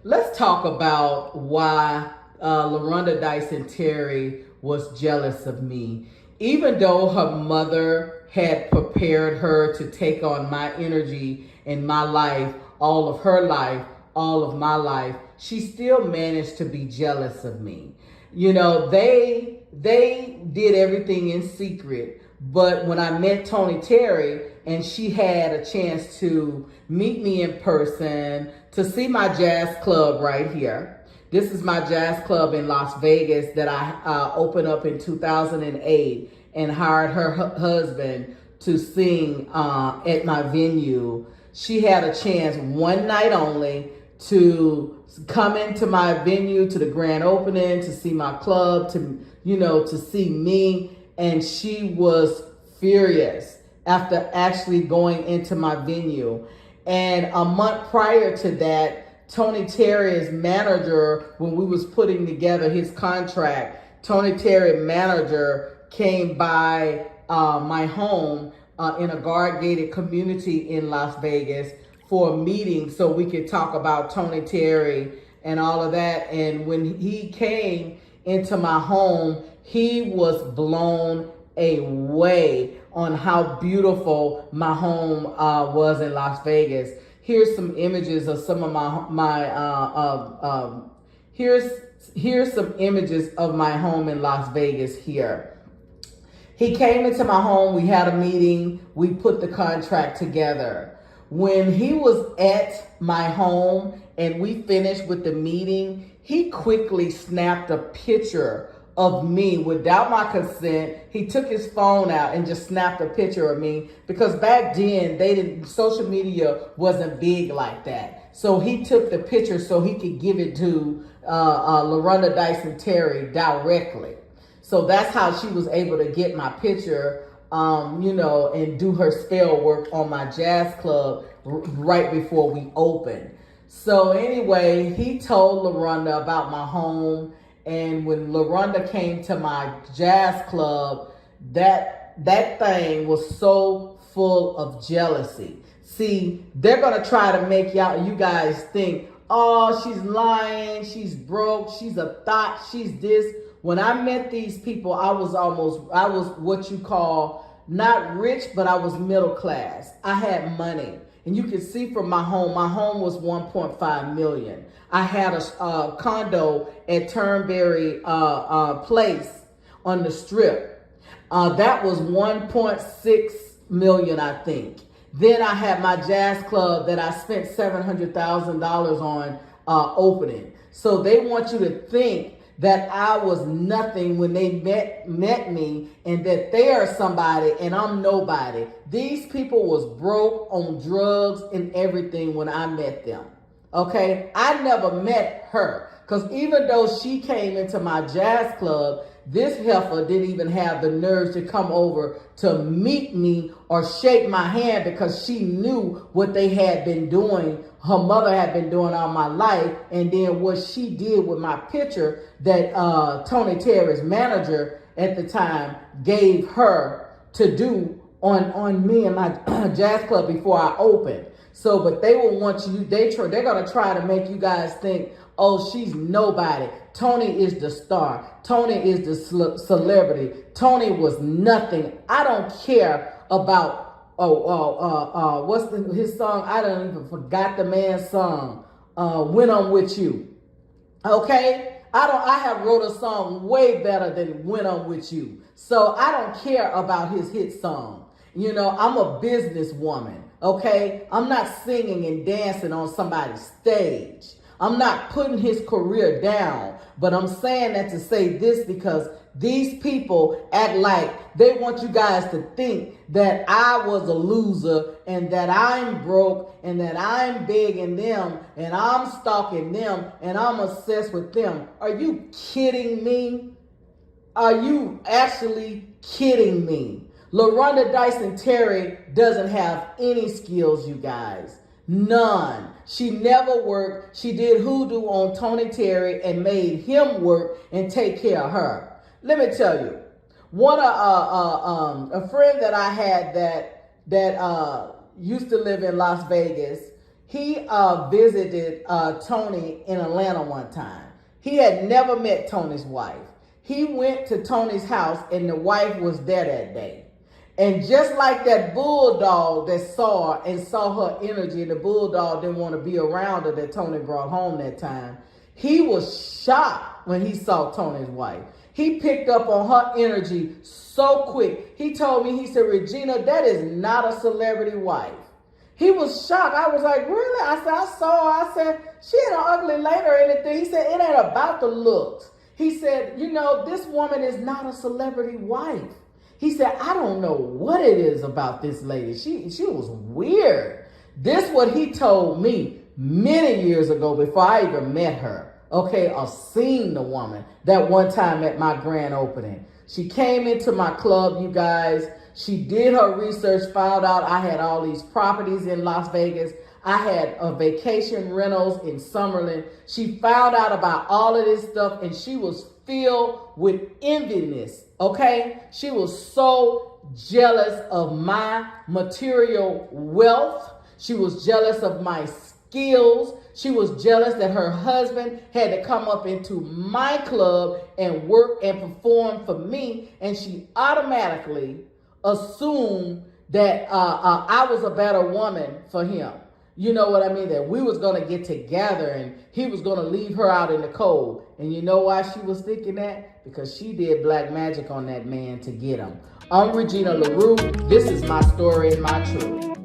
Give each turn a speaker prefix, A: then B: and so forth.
A: Let's talk about why Larondra Dison Terry was jealous of me. Even though her mother had prepared her to take on my energy in my life, all of her life, all of my life, she still managed to be jealous of me. You know, they did everything in secret. But when I met Tony Terry and she had a chance to meet me in person, to see my jazz club right here. This is my jazz club in Las Vegas that I opened up in 2008 and hired her husband to sing at my venue. She had a chance one night only to come into my venue, to the grand opening, to see my club, to see me. And she was furious after actually going into my venue. And a month prior to that, Tony Terry's manager, when we was putting together his contract, Tony Terry's manager came by my home in a guard-gated community in Las Vegas for a meeting so we could talk about Tony Terry and all of that. And when he came into my home, he was blown away on how beautiful my home was in Las Vegas. Here's some images of some of here's some images of my home in Las Vegas here. He came into my home, we had a meeting, we put the contract together. When he was at my home and we finished with the meeting, he quickly snapped a picture of me without my consent. He took his phone out and just snapped a picture of me, because back then social media wasn't big like that. So he took the picture so he could give it to Larondra Dison Terry directly. So that's how she was able to get my picture, and do her spell work on my jazz club right before we opened. So anyway, he told Larondra about my home. And when Larondra came to my jazz club, that thing was so full of jealousy. See, they're going to try to make you guys think, oh, she's lying, she's broke, she's a thought, she's this. When I met these people, I was what you call not rich, but I was middle class. I had money. And you can see from my home was 1.5 million. I had a condo at Turnberry Place on the Strip. That was 1.6 million, I think. Then I had my jazz club that I spent $700,000 on opening. So they want you to think that I was nothing when they met me, and that they are somebody and I'm nobody. These people was broke on drugs and everything when I met them. Okay, I never met her, because even though she came into my jazz club, this heifer didn't even have the nerves to come over to meet me or shake my hand, because she knew what they had been doing. Her mother had been doing all my life. And then what she did with my picture that Tony Terry's manager at the time gave her to do on me and my jazz club before I opened. So, but they will want you, they're going to try to make you guys think, oh, she's nobody. Tony is the star. Tony is the celebrity. Tony was nothing. I don't care about, what's his song? I don't even forgot the man's song. When I'm With You. Okay? I have wrote a song way better than When I'm With You. So I don't care about his hit song. I'm a businesswoman. Okay? I'm not singing and dancing on somebody's stage. I'm not putting his career down, but I'm saying that to say this, because these people act like they want you guys to think that I was a loser and that I'm broke and that I'm begging them and I'm stalking them and I'm obsessed with them. Are you kidding me? Are you actually kidding me? Larondra Dison Terry doesn't have any skills, you guys. None. She never worked. She did hoodoo on Tony Terry and made him work and take care of her. Let me tell you, a friend that I had that used to live in Las Vegas, He visited Tony in Atlanta one time. He had never met Tony's wife. He went to Tony's house and the wife was there that day. And just like that bulldog that saw her and saw her energy, and the bulldog didn't want to be around her that Tony brought home that time, he was shocked when he saw Tony's wife. He picked up on her energy so quick. He told me, he said, Regina, that is not a celebrity wife. He was shocked. I was like, really? I said, I saw her. I said, she ain't an ugly lady or anything. He said, it ain't about the looks. He said, you know, this woman is not a celebrity wife. He said, I don't know what it is about this lady. She was weird. This what he told me many years ago before I even met her. Okay, or seen the woman that one time at my grand opening. She came into my club, you guys. She did her research, found out I had all these properties in Las Vegas. I had a vacation rentals in Summerlin. She found out about all of this stuff and she was filled with enviness, okay? She was so jealous of my material wealth. She was jealous of my skills. She was jealous that her husband had to come up into my club and work and perform for me. And she automatically assumed that I was a better woman for him. You know what I mean? That we was going to get together and he was going to leave her out in the cold. And you know why she was thinking that? Because she did black magic on that man to get him. I'm Regina LaRue. This is my story and my truth.